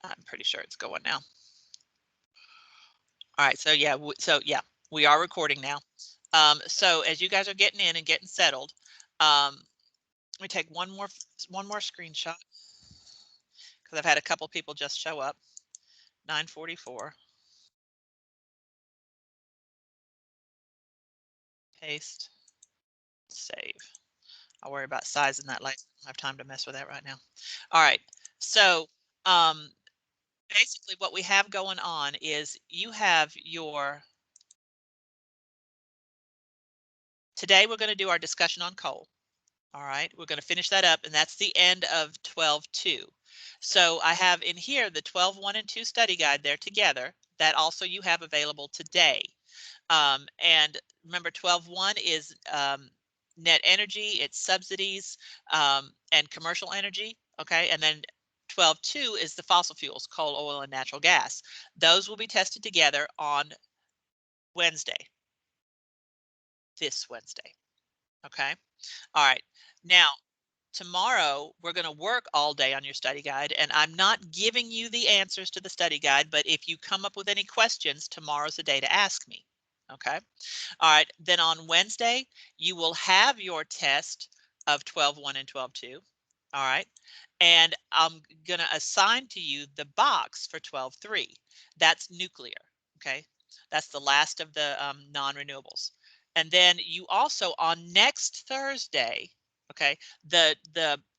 I'm pretty sure it's going now. All right, so yeah, we are recording now. So as you guys are getting in and getting settled, let me take one more screenshot because I've had a couple people just show up. 9:44. Paste, save. I'll worry about sizing that later. I don't have time to mess with that right now. All right, so basically what we have going on is you have your, today we're going to do our discussion on coal. All right, we're going to finish that up, and that's the end of 12.2. So I have in here the 12.1 and 2 study guide there together. That also you have available today. And remember, 12.1 is net energy, it's subsidies, and commercial energy. Okay, and then 12.2 is the fossil fuels, coal, oil, and natural gas. Those will be tested together on Wednesday, this Wednesday. Okay, all right. Now, tomorrow, we're going to work all day on your study guide, and I'm not giving you the answers to the study guide, but if you come up with any questions, tomorrow's the day to ask me. Okay. All right. Then on Wednesday, you will have your test of 12.1 and 12.2. All right. And I'm going to assign to you the box for 12.3. That's nuclear. Okay. That's the last of the non-renewables. And then you also on next Thursday, okay, the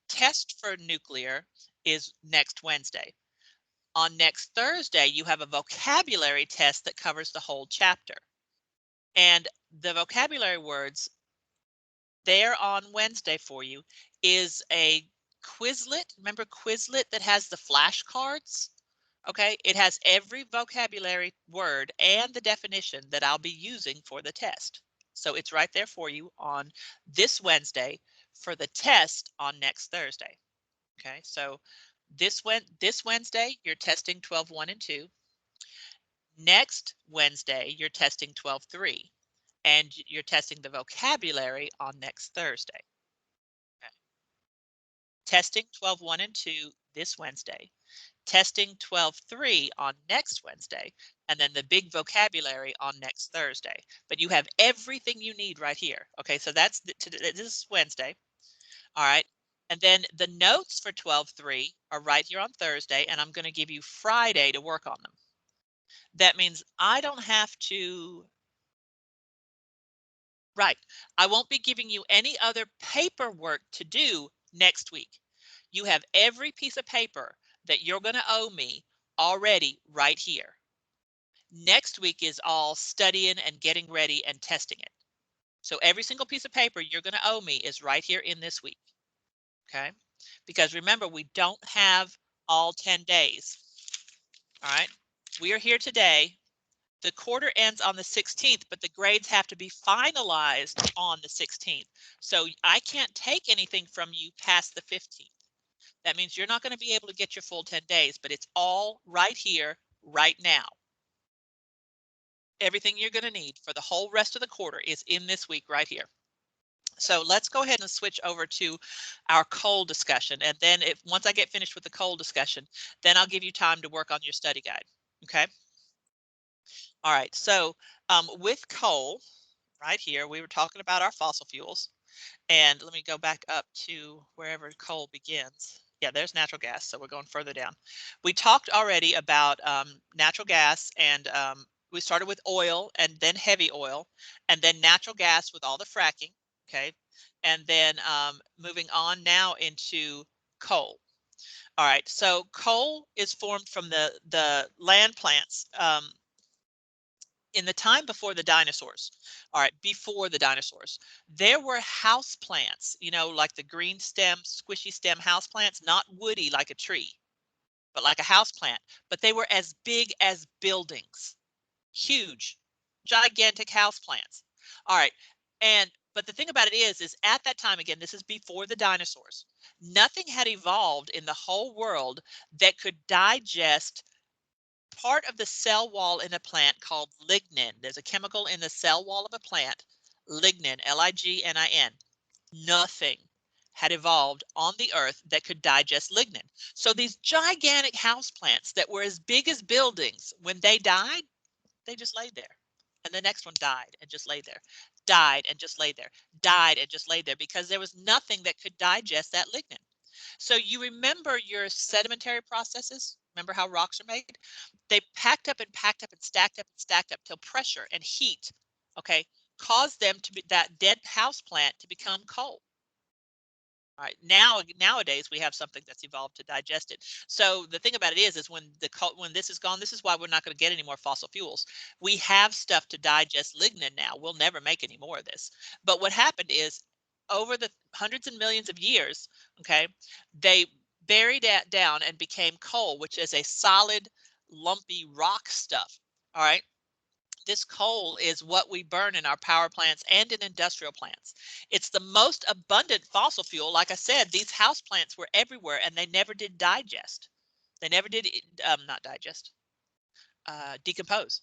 test for nuclear is next Wednesday. On next Thursday, you have a vocabulary test that covers the whole chapter. And the vocabulary words there on Wednesday for you is a Quizlet. Remember Quizlet that has the flashcards? Okay, it has every vocabulary word and the definition that I'll be using for the test. So it's right there for you on this Wednesday for the test on next Thursday. Okay, so this Wednesday, you're testing 12.1 and 2. Next Wednesday, you're testing 12.3. And you're testing the vocabulary on next Thursday. Okay. Testing 12.1 and 2 this Wednesday. Testing 12.3 on next Wednesday, and then the big vocabulary on next Thursday. But you have everything you need right here. Okay, so that's this is Wednesday. All right. And then the notes for 12.3 are right here on Thursday, and I'm going to give you Friday to work on them. That means I don't have to. Right. I won't be giving you any other paperwork to do next week. You have every piece of paper that you're going to owe me already right here. Next week is all studying and getting ready and testing it. So every single piece of paper you're going to owe me is right here in this week. Okay. Because remember, we don't have all 10 days. All right. We are here today. The quarter ends on the 16th, but the grades have to be finalized on the 16th. So I can't take anything from you past the 15th. That means you're not going to be able to get your full 10 days, but it's all right here, right now. Everything you're going to need for the whole rest of the quarter is in this week right here. So let's go ahead and switch over to our coal discussion. And then once I get finished with the coal discussion, then I'll give you time to work on your study guide. Okay. All right. So with coal, right here, we were talking about our fossil fuels. And let me go back up to wherever coal begins. Yeah, there's natural gas. So we're going further down. We talked already about natural gas, and we started with oil and then heavy oil, and then natural gas with all the fracking. Okay. And then moving on now into coal. All right. So coal is formed from the land plants. In the time before the dinosaurs, all right, before the dinosaurs, there were house plants, you know, like the green stem, squishy stem house plants, not woody like a tree, but like a house plant. But they were as big as buildings, huge, gigantic house plants. All right. But the thing about it is at that time, again, this is before the dinosaurs, nothing had evolved in the whole world that could digest part of the cell wall in a plant called lignin. There's a chemical in the cell wall of a plant, lignin, Lignin. Nothing had evolved on the earth that could digest lignin. So these gigantic house plants that were as big as buildings, when they died, they just laid there. And the next one died and just laid there, died and just laid there, died and just laid there because there was nothing that could digest that lignin. So you remember your sedimentary processes? Remember how rocks are made? They packed up and packed up and stacked up till pressure and heat, okay, caused them to be that dead house plant to become coal. All right. Nowadays we have something that's evolved to digest it. So the thing about it is when this is gone, this is why we're not going to get any more fossil fuels. We have stuff to digest lignin now. We'll never make any more of this. But what happened is over the hundreds and millions of years, okay, they buried that down and became coal, which is a solid, lumpy rock stuff. All right. This coal is what we burn in our power plants and in industrial plants. It's the most abundant fossil fuel. Like I said, these house plants were everywhere and they never did digest. They never did, not digest, decompose.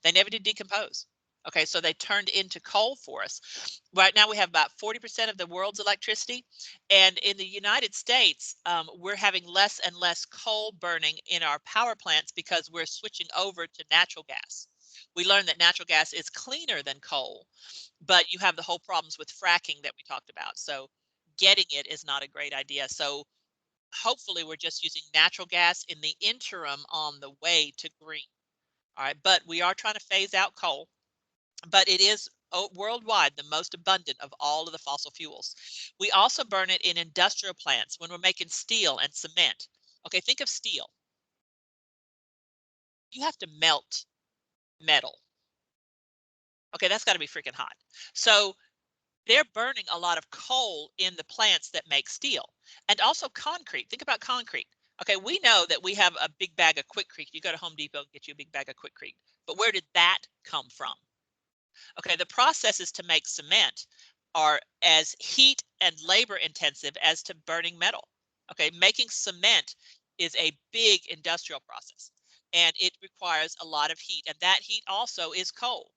They never did decompose. Okay, so they turned into coal for us. Right now we have about 40% of the world's electricity. And in the United States, we're having less and less coal burning in our power plants because we're switching over to natural gas. We learned that natural gas is cleaner than coal, but you have the whole problems with fracking that we talked about. So getting it is not a great idea. So hopefully we're just using natural gas in the interim on the way to green. All right, but we are trying to phase out coal, but it is worldwide the most abundant of all of the fossil fuels. We also burn it in industrial plants when we're making steel and cement. Okay, think of steel. You have to melt metal. Okay, that's got to be freaking hot. So they're burning a lot of coal in the plants that make steel and also concrete. Think about concrete. Okay, we know that we have a big bag of Quikrete. You go to Home Depot and get you a big bag of Quikrete. But where did that come from? Okay, the processes to make cement are as heat and labor intensive as to burning metal. Okay, making cement is a big industrial process and it requires a lot of heat, and that heat also is coal.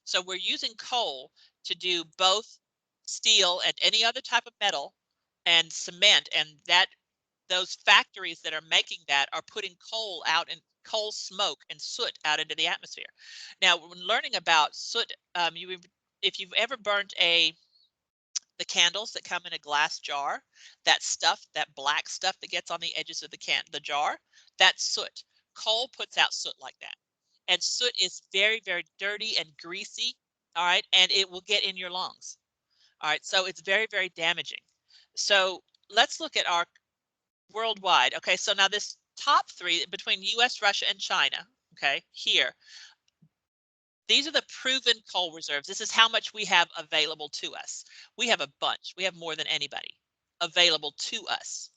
So we're using coal to do both steel and any other type of metal and cement, and that those factories that are making that are putting coal out and coal smoke and soot out into the atmosphere. Now, when learning about soot, if you've ever burnt the candles that come in a glass jar, that stuff, that black stuff that gets on the edges of the jar, that's soot. Coal puts out soot like that. And soot is very, very dirty and greasy, all right, and it will get in your lungs. All right, so it's very, very damaging. So let's look at our worldwide. Okay, so now this top three between US, Russia, and China, okay, here, these are the proven coal reserves. This is how much we have available to us. We have a bunch. We have more than anybody available to us.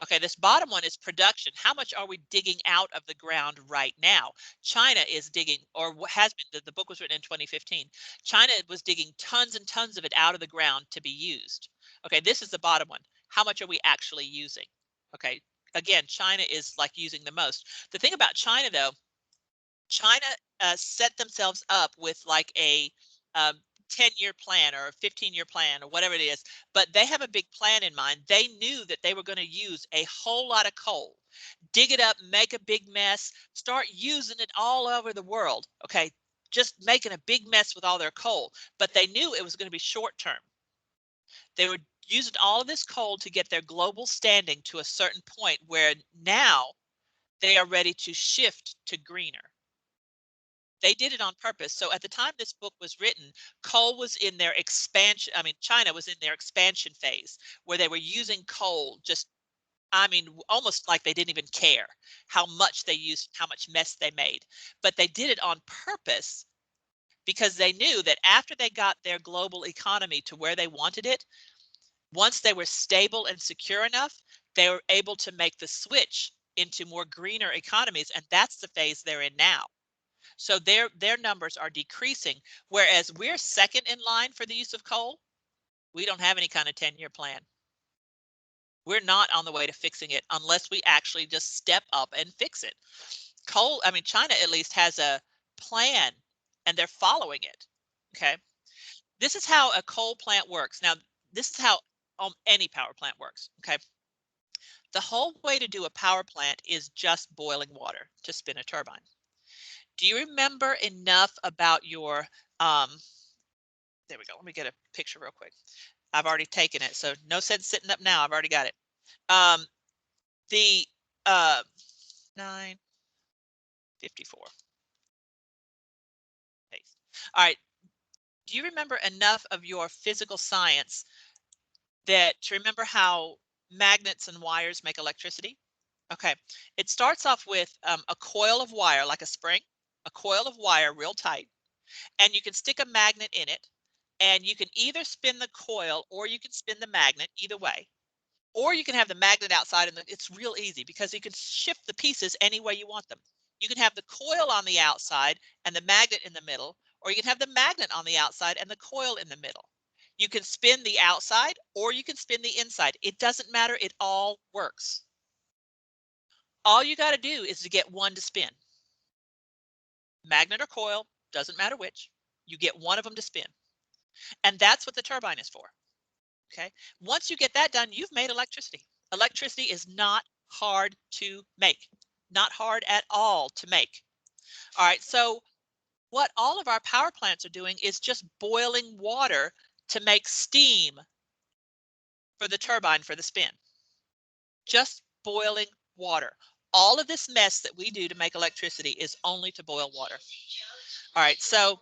Okay, this bottom one is production. How much are we digging out of the ground right now? China is digging, or has been, the book was written in 2015. China was digging tons and tons of it out of the ground to be used. Okay, this is the bottom one. How much are we actually using? Okay, again, China is like using the most. The thing about China, though, China set themselves up with like a 10-year plan or a 15-year plan or whatever it is, but they have a big plan in mind. They knew that they were going to use a whole lot of coal, dig it up, make a big mess, start using it all over the world. Okay, just making a big mess with all their coal, but they knew it was going to be short term. They were using all of this coal to get their global standing to a certain point where now they are ready to shift to greener. They did it on purpose. So at the time this book was written, coal was in their expansion. I mean, China was in their expansion phase where they were using coal just, I mean, almost like they didn't even care how much they used, how much mess they made. But they did it on purpose because they knew that after they got their global economy to where they wanted it, once they were stable and secure enough, they were able to make the switch into more greener economies. And that's the phase they're in now. So their numbers are decreasing, whereas we're second in line for the use of coal. We don't have any kind of 10-year plan. We're not on the way to fixing it unless we actually just step up and fix it. Coal, I mean, China at least has a plan and they're following it. Okay. This is how a coal plant works. Now, this is how any power plant works. Okay. The whole way to do a power plant is just boiling water to spin a turbine. Do you remember enough about your, there we go. Let me get a picture real quick. I've already taken it, so no sense sitting up now. I've already got it. The 954. Paste. All right. Do you remember enough of your physical science that to remember how magnets and wires make electricity? Okay. It starts off with a coil of wire, like a spring, a coil of wire real tight, and you can stick a magnet in it, and you can either spin the coil or you can spin the magnet, either way. Or you can have the magnet outside, and it's real easy because you can shift the pieces any way you want them. You can have the coil on the outside and the magnet in the middle, or you can have the magnet on the outside and the coil in the middle. You can spin the outside or you can spin the inside. It doesn't matter. It all works. All you got to do is to get one to spin. Magnet or coil, doesn't matter which. You get one of them to spin. And that's what the turbine is for. Okay. Once you get that done, you've made electricity. Electricity is not hard to make, not hard at all to make. All right. So what all of our power plants are doing is just boiling water to make steam for the turbine for the spin. Just boiling water. All of this mess that we do to make electricity is only to boil water. All right. So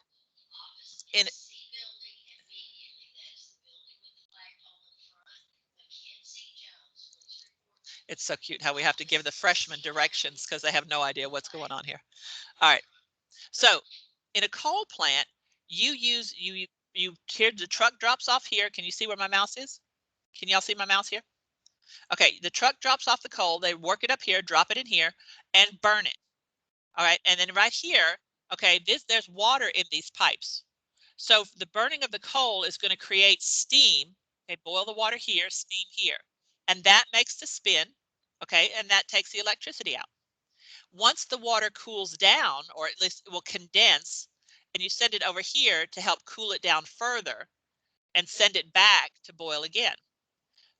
in it's so cute how we have to give the freshmen directions because they have no idea what's going on here. All right. So in a coal plant, you here, the truck drops off here. Can you see where my mouse is? Can y'all see my mouse here? Okay, the truck drops off the coal. They work it up here, drop it in here, and burn it. All right, and then right here, okay, there's water in these pipes. So the burning of the coal is going to create steam. Okay, boil the water here, steam here, and that makes the spin. Okay, and that takes the electricity out. Once the water cools down, or at least it will condense, and you send it over here to help cool it down further and send it back to boil again.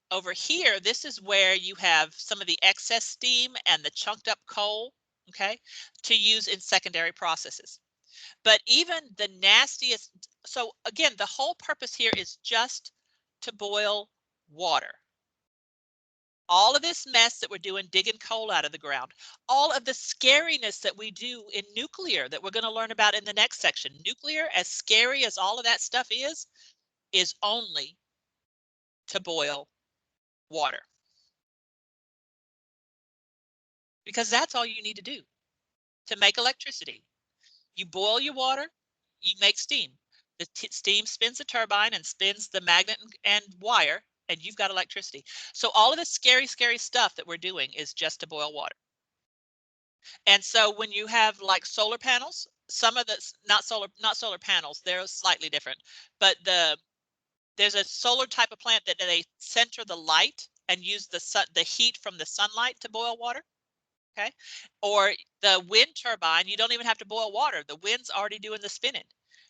Over here, this is where you have some of the excess steam and the chunked up coal, okay, to use in secondary processes. But even the nastiest, so again, the whole purpose here is just to boil water. All of this mess that we're doing, digging coal out of the ground, all of the scariness that we do in nuclear that we're going to learn about in the next section. Nuclear, as scary as all of that stuff is only to boil water. Because that's all you need to do to make electricity. You boil your water, you make steam. The steam spins the turbine and spins the magnet and wire, and you've got electricity. So all of this scary, scary stuff that we're doing is just to boil water. And so when you have like solar panels, some of the not solar panels, they're slightly different, but there's a solar type of plant that they center the light and use the heat from the sunlight to boil water. Okay. Or the wind turbine, you don't even have to boil water. The wind's already doing the spinning.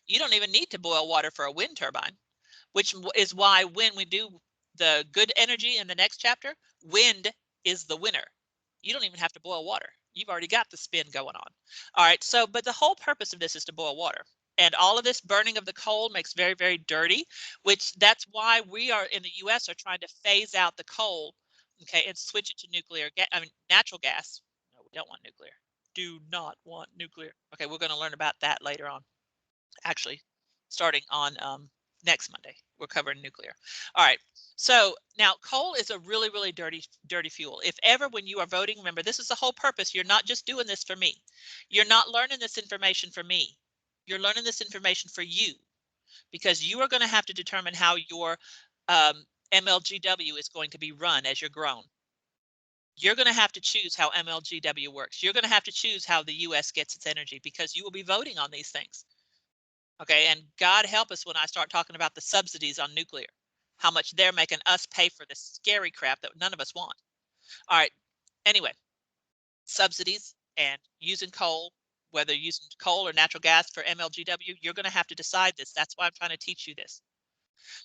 You don't even need to boil water for a wind turbine, which is why when we do the good energy in the next chapter, wind is the winner. You don't even have to boil water. You've already got the spin going on. All right. So, but the whole purpose of this is to boil water. And all of this burning of the coal makes very, very dirty, which that's why we are in the US are trying to phase out the coal, okay, and switch it to natural gas. No, we don't want nuclear. Do not want nuclear. Okay, we're going to learn about that later on. Actually, starting on next Monday, we're covering nuclear. All right. So now coal is a really, really dirty fuel. If ever when you are voting, remember, this is the whole purpose. You're not just doing this for me. You're not learning this information for me. You're learning this information for you, because you are going to have to determine how your MLGW is going to be run as you're grown. You're going to have to choose how MLGW works. You're going to have to choose how the US gets its energy, because you will be voting on these things. Okay, and God help us when I start talking about the subsidies on nuclear, how much they're making us pay for this scary crap that none of us want. All right, anyway, subsidies and using coal, whether using coal or natural gas for MLGW, you're going to have to decide this. That's why I'm trying to teach you this.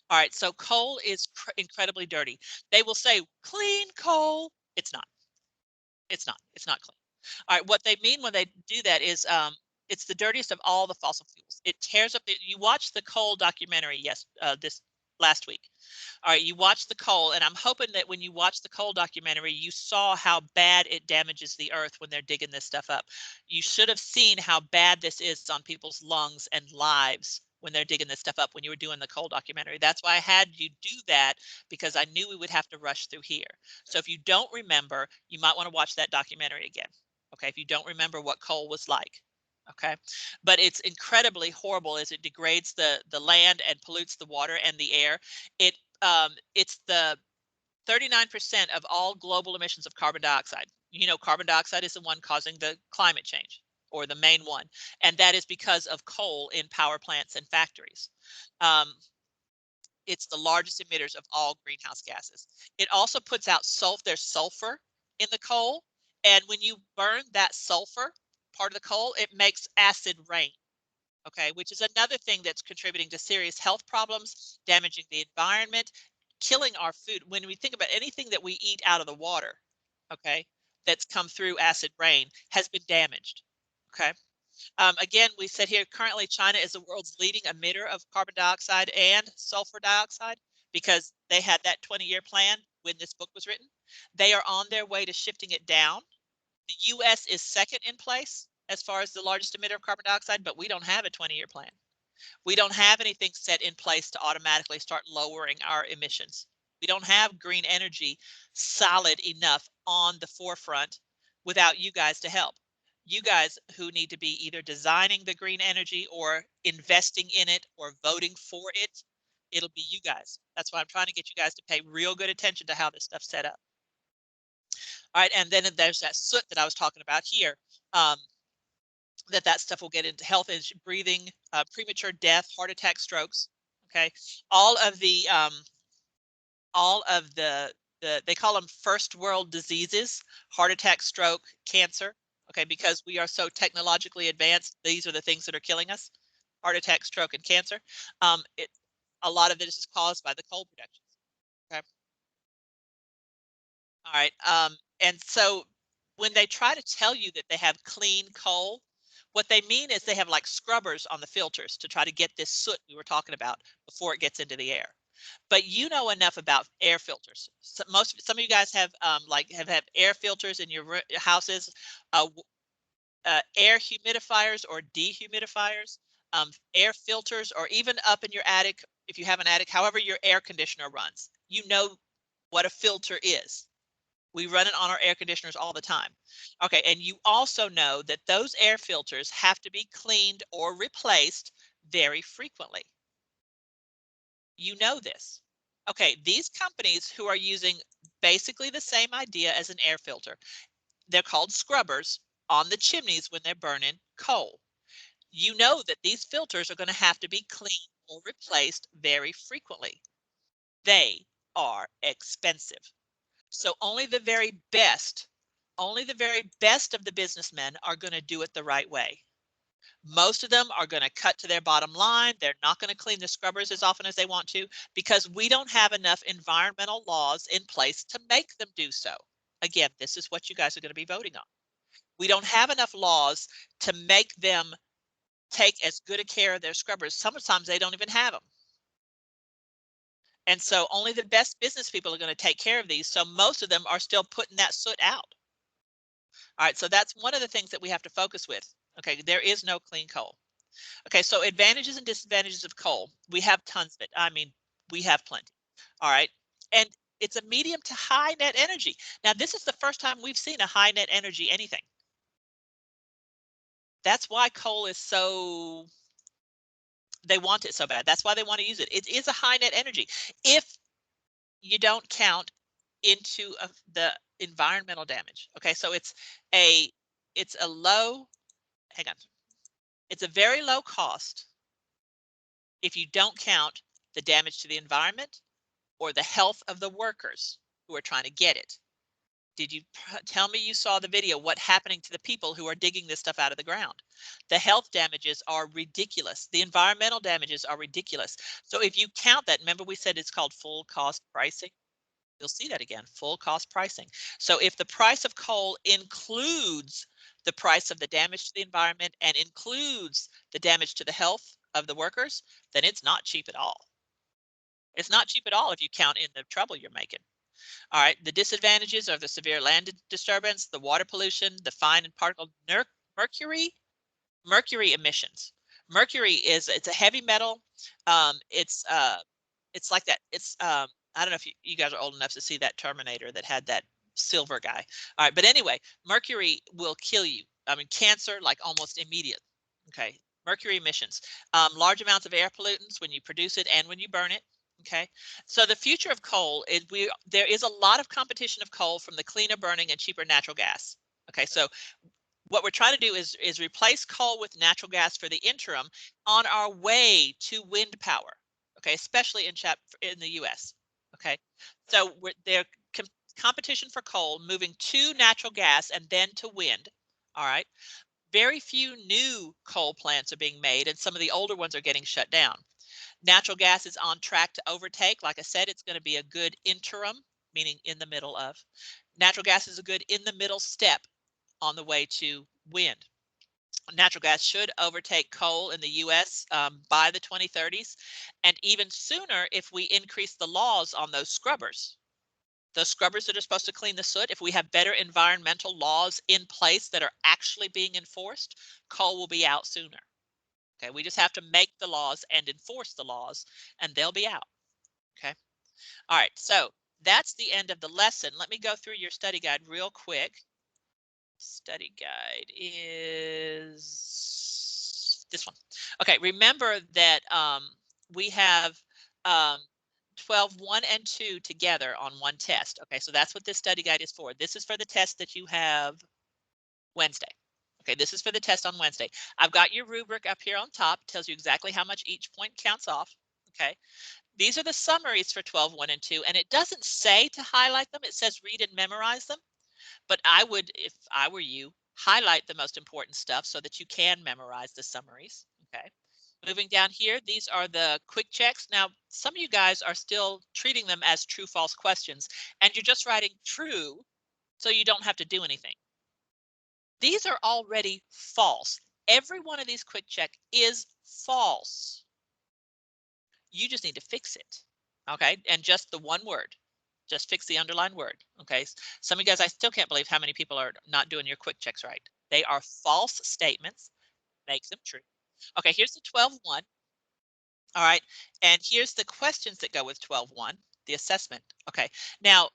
All right, so coal is incredibly dirty. They will say clean coal. It's not. It's not. It's not clean. All right, what they mean when they do that is it's the dirtiest of all the fossil fuels. It tears up. You watch the coal documentary, yes, this last week. All right, you watch the coal, and I'm hoping that when you watch the coal documentary, you saw how bad it damages the earth when they're digging this stuff up. You should have seen how bad this is on people's lungs and lives when they're digging this stuff up when you were doing the coal documentary. That's why I had you do that, because I knew we would have to rush through here. So if you don't remember, you might want to watch that documentary again. Okay, if you don't remember what coal was like. Okay, but it's incredibly horrible as it degrades the land and pollutes the water and the air. It's the 39% of all global emissions of carbon dioxide. You know, carbon dioxide is the one causing the climate change, or the main one, and that is because of coal in power plants and factories. Um, it's the largest emitters of all greenhouse gases. It also puts out sulfur. There's sulfur in the coal, and when you burn that sulfur part of the coal, it makes acid rain. Okay, which is another thing that's contributing to serious health problems, damaging the environment, killing our food. When we think about anything that we eat out of the water, okay, that's come through acid rain has been damaged. Okay. Again, we said here currently China is the world's leading emitter of carbon dioxide and sulfur dioxide because they had that 20-year plan when this book was written. They are on their way to shifting it down. The US is second in place as far as the largest emitter of carbon dioxide, but we don't have a 20-year plan. We don't have anything set in place to automatically start lowering our emissions. We don't have green energy solid enough on the forefront without you guys to help. You guys who need to be either designing the green energy or investing in it or voting for it, it'll be you guys. That's why I'm trying to get you guys to pay real good attention to how this stuff's set up. All right, and then there's that soot that I was talking about here. That stuff will get into health and breathing, premature death, heart attack, strokes. Okay, all of the they call them first world diseases: heart attack, stroke, cancer. Okay, because we are so technologically advanced, these are the things that are killing us: heart attack, stroke, and cancer. A lot of this is caused by the coal production. Okay. All right. And so when they try to tell you that they have clean coal, what they mean is they have like scrubbers on the filters to try to get this soot we were talking about before it gets into the air. But you know enough about air filters. So some of you guys have have air filters in your houses, air humidifiers or dehumidifiers, air filters, or even up in your attic if you have an attic. However, your air conditioner runs. You know what a filter is. We run it on our air conditioners all the time. Okay, and you also know that those air filters have to be cleaned or replaced very frequently. You know this. Okay, these companies who are using basically the same idea as an air filter, they're called scrubbers on the chimneys when they're burning coal. You know that these filters are going to have to be cleaned or replaced very frequently. They are expensive. So only the very best of the businessmen are going to do it the right way. Most of them are going to cut to their bottom line. They're not going to clean the scrubbers as often as they want to because we don't have enough environmental laws in place to make them do so. Again, this is what you guys are going to be voting on. We don't have enough laws to make them take as good a care of their scrubbers. Sometimes they don't even have them. And so only the best business people are going to take care of these. So most of them are still putting that soot out. All right, so that's one of the things that we have to focus with. Okay, there is no clean coal. Okay, so advantages and disadvantages of coal. We have tons of it. I mean, we have plenty. All right, and it's a medium to high net energy. Now, this is the first time we've seen a high net energy anything. That's why coal is so, they want it so bad. That's why they want to use it. It is a high net energy. If you don't count into the environmental damage. Okay, so it's a low, hang on, it's a very low cost if you don't count the damage to the environment or the health of the workers who are trying to get it. Did you tell me you saw the video? What happening to the people who are digging this stuff out of the ground? The health damages are ridiculous. The environmental damages are ridiculous. So if you count that, remember we said it's called full cost pricing? You'll see that again, full cost pricing. So if the price of coal includes the price of the damage to the environment and includes the damage to the health of the workers, then it's not cheap at all. It's not cheap at all if you count in the trouble you're making. All right, the disadvantages are the severe land disturbance, the water pollution, the fine and particle mercury, mercury emissions. Mercury it's a heavy metal. It's like that. I don't know if you guys are old enough to see that Terminator that had that silver guy. All right, but anyway, mercury will kill you. I mean, cancer like almost immediate. Okay, mercury emissions, large amounts of air pollutants when you produce it and when you burn it. Okay, so the future of coal is there is a lot of competition of coal from the cleaner burning and cheaper natural gas. Okay, so what we're trying to do is replace coal with natural gas for the interim on our way to wind power. Okay, especially in the U.S. Okay, so there competition for coal moving to natural gas and then to wind. All right, very few new coal plants are being made, and some of the older ones are getting shut down. Natural gas is on track to overtake. Like I said, it's going to be a good interim, meaning in the middle of. Natural gas is a good in the middle step on the way to wind. Natural gas should overtake coal in the U.S. By the 2030s, and even sooner if we increase the laws on those scrubbers. Those scrubbers that are supposed to clean the soot, if we have better environmental laws in place that are actually being enforced, coal will be out sooner. Okay, we just have to make the laws and enforce the laws, and they'll be out. Okay, all right, so that's the end of the lesson. Let me go through your study guide real quick. Study guide is this one. Okay, remember that we have 12.1 and 2 together on one test. Okay, so that's what this study guide is for. This is for the test that you have Wednesday. Okay, this is for the test on Wednesday. I've got your rubric up here on top, tells you exactly how much each point counts off. Okay, these are the summaries for 12.1 and 2, and it doesn't say to highlight them. It says read and memorize them. But I would, if I were you, highlight the most important stuff so that you can memorize the summaries. Okay. Moving down here, these are the quick checks. Now, some of you guys are still treating them as true false questions, and you're just writing true so you don't have to do anything. These are already false. Every one of these quick check is false. You just need to fix it. Okay. And just the one word. Just fix the underlined word. Okay. Some of you guys, I still can't believe how many people are not doing your quick checks right. They are false statements. Makes them true. Okay. Here's the 12.1. All right. And here's the questions that go with 12.1, the assessment. Okay. Now,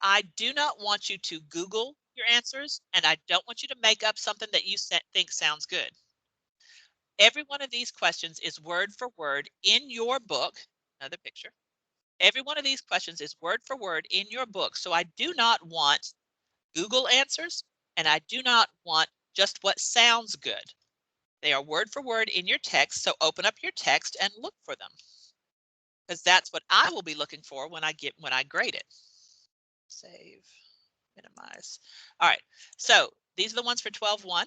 I do not want you to Google your answers, and I don't want you to make up something that you think sounds good. Every one of these questions is word for word in your book. Another picture. Every one of these questions is word for word in your book. So I do not want Google answers, and I do not want just what sounds good. They are word for word in your text. So open up your text and look for them, because that's what I will be looking for when I grade it. Save, minimize. All right. So these are the ones for 12.1.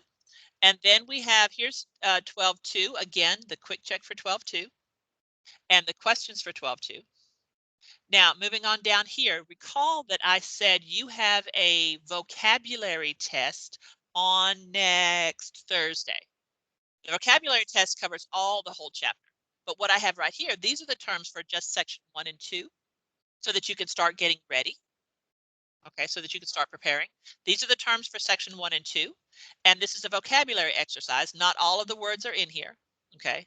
And then we have, here's 12.2. Again, the quick check for 12.2 and the questions for 12.2. Now, moving on down here, recall that I said you have a vocabulary test on next Thursday. The vocabulary test covers the whole chapter. But what I have right here, these are the terms for just section 1 and 2, so that you can start getting ready. Okay, so that you can start preparing. These are the terms for section 1 and 2. And this is a vocabulary exercise. Not all of the words are in here. Okay.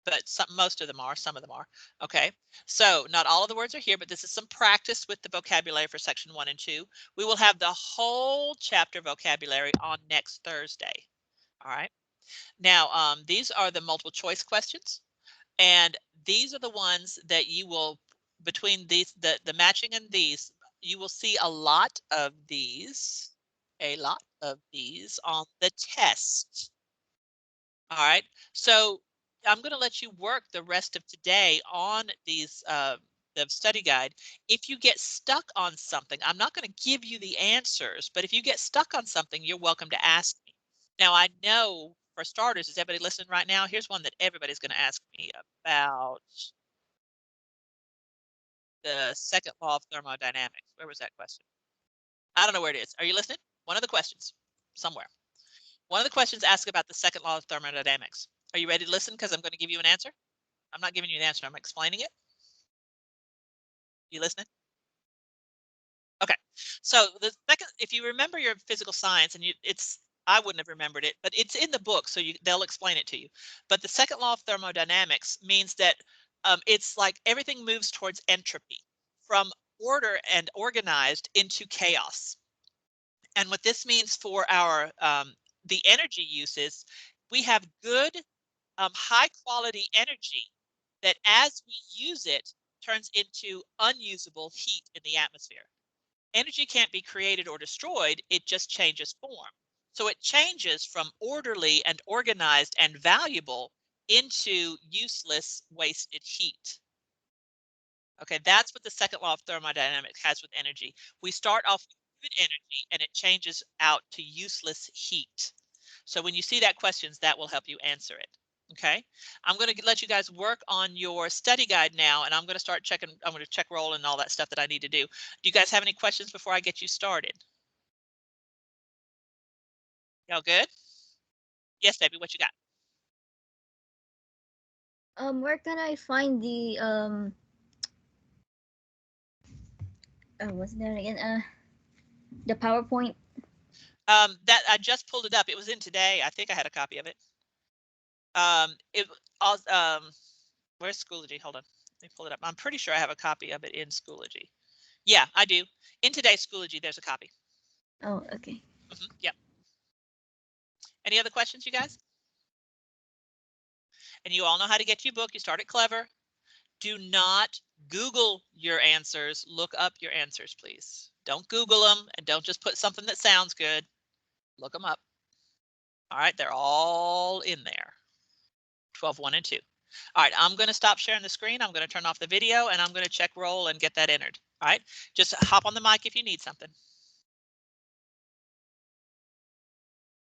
But most of them are, some of them are. Okay, so not all of the words are here, but this is some practice with the vocabulary for section 1 and 2. We will have the whole chapter vocabulary on next Thursday. All right. Now, these are the multiple choice questions, and these are the ones that you will, between these, the matching and these, you will see a lot of these on the test. All right, so I'm going to let you work the rest of today on these the study guide. If you get stuck on something, I'm not going to give you the answers, but if you get stuck on something, you're welcome to ask me. Now, I know for starters, is everybody listening right now? Here's one that everybody's going to ask me about the second law of thermodynamics. Where was that question? I don't know where it is. Are you listening? One of the questions somewhere. One of the questions asks about the second law of thermodynamics. Are you ready to listen? Because I'm going to give you an answer. I'm not giving you an answer. I'm explaining it. You listening? Okay. So the second, if you remember your physical science, and I wouldn't have remembered it, but it's in the book, so they'll explain it to you. But the second law of thermodynamics means that it's like everything moves towards entropy, from order and organized into chaos. And what this means for our the energy uses, we have good, high quality energy that, as we use it, turns into unusable heat in the atmosphere. Energy can't be created or destroyed, it just changes form. So it changes from orderly and organized and valuable into useless, wasted heat. Okay, that's what the second law of thermodynamics has with energy. We start off with good energy and it changes out to useless heat. So when you see that questions, that will help you answer it. Okay, I'm going to let you guys work on your study guide now, and I'm going to start checking. I'm going to check roll and all that stuff that I need to do. Do you guys have any questions before I get you started? Y'all good? Yes, baby. What you got? Where can I find what's that again? The PowerPoint. That I just pulled it up. It was in today. I think I had a copy of it. It where's Schoology? Hold on. Let me pull it up. I'm pretty sure I have a copy of it in Schoology. Yeah, I do. In today's Schoology, there's a copy. Oh, okay. Yep. Any other questions, you guys? And you all know how to get your book. You start it clever. Do not Google your answers. Look up your answers, please. Don't Google them, and don't just put something that sounds good. Look them up. All right, they're all in there. 12, 1, and 2. All right, I'm going to stop sharing the screen. I'm going to turn off the video, and I'm going to check roll and get that entered. All right, just hop on the mic if you need something.